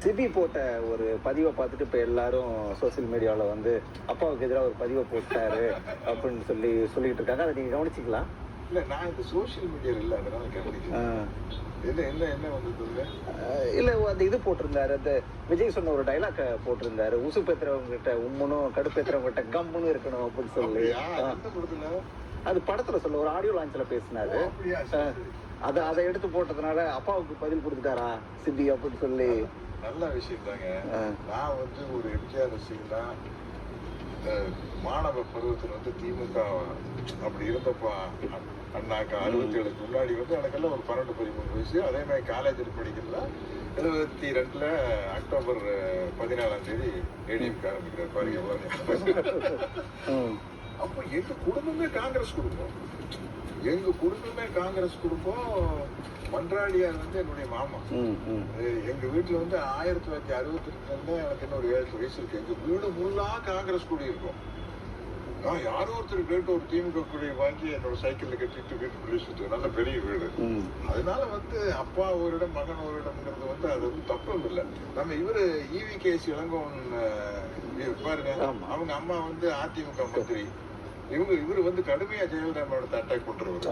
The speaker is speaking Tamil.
சிபி போட்ட ஒரு பதிவை பார்த்துட்டு இப்போ எல்லாரும் சோசியல் மீடியாவில் வந்து அப்பாவுக்கு எதிராக ஒரு பதிவை போட்டாரு அப்படின்னு சொல்லிட்டு இருக்காங்க. அதை நீங்கள் கவனிச்சிக்கலாம்? இல்லை, நான் இந்த சோசியல் மீடியாவில் இல்லை, அதனால கவனிக்கிறேன். என்ன வந்து இல்லை, அந்த இது போட்டிருந்தாரு, அந்த விஜய் சொன்ன ஒரு டைலாக் போட்டிருந்தாரு, உசு பேத்துறவங்க கிட்ட உம்மனும் கடுப்பேத்துறவங்க கிட்ட கம்முன்னு இருக்கணும் அப்படின்னு சொல்லி. அது படத்துல சொல்ல ஒரு ஆடியோ லான்ச்ல பேசினாரு. அதை எடுத்து போட்டதுனால அப்பாவுக்கு பதில் கொடுத்துட்டாரா சிபி அப்படின்னு சொல்லி. நல்ல விஷயம் தாங்க. நான் வந்து ஒரு எம்ஜிஆர் ரசிகனா, மாணவ பருவத்தில் வந்து திமுக அப்படி இருந்தப்பா அண்ணாக்கா 67க்கு முன்னாடி வந்து எனக்கெல்லாம் ஒரு 12-13 வயசு. அதே மாதிரி காலேஜில் படிக்கிறதுல 72 அக்டோபர் 14 ஏடிஎம்கே ஆரம்பிக்கிறார் பாருங்க எவ்வளோ. அப்போ எங்க குடும்பமே காங்கிரஸ் குடும்பம். மன்றாடியார் வந்து என்னுடைய மாமா. எங்க வீட்டுல வந்து 1962 எனக்கு இன்னொரு 7 வயசு இருக்கு. எங்க வீடு ஃபுல்லா காங்கிரஸ் கொடி இருக்கும். நான் யாரோ ஒருத்தர் கேட்டு ஒரு திமுக கொடியை வாங்கி என்னோட சைக்கிள்ல கட்டிட்டு வீட்டுக்குள்ளே சுற்றுவேன். நல்ல பெரிய வீடு. அதனால வந்து அப்பா ஒரு இடம் மகன் ஒரு இடம்ங்கிறது வந்து அது வந்து தப்பும் இல்லை. நம்ம இவரு EVKS இளங்கோவன் பாருங்க, அவங்க அம்மா வந்து அதிமுக மந்திரி. இவரு வந்து கடுமையா ஜெயலலிதா அட்டாக் பண்றவர்.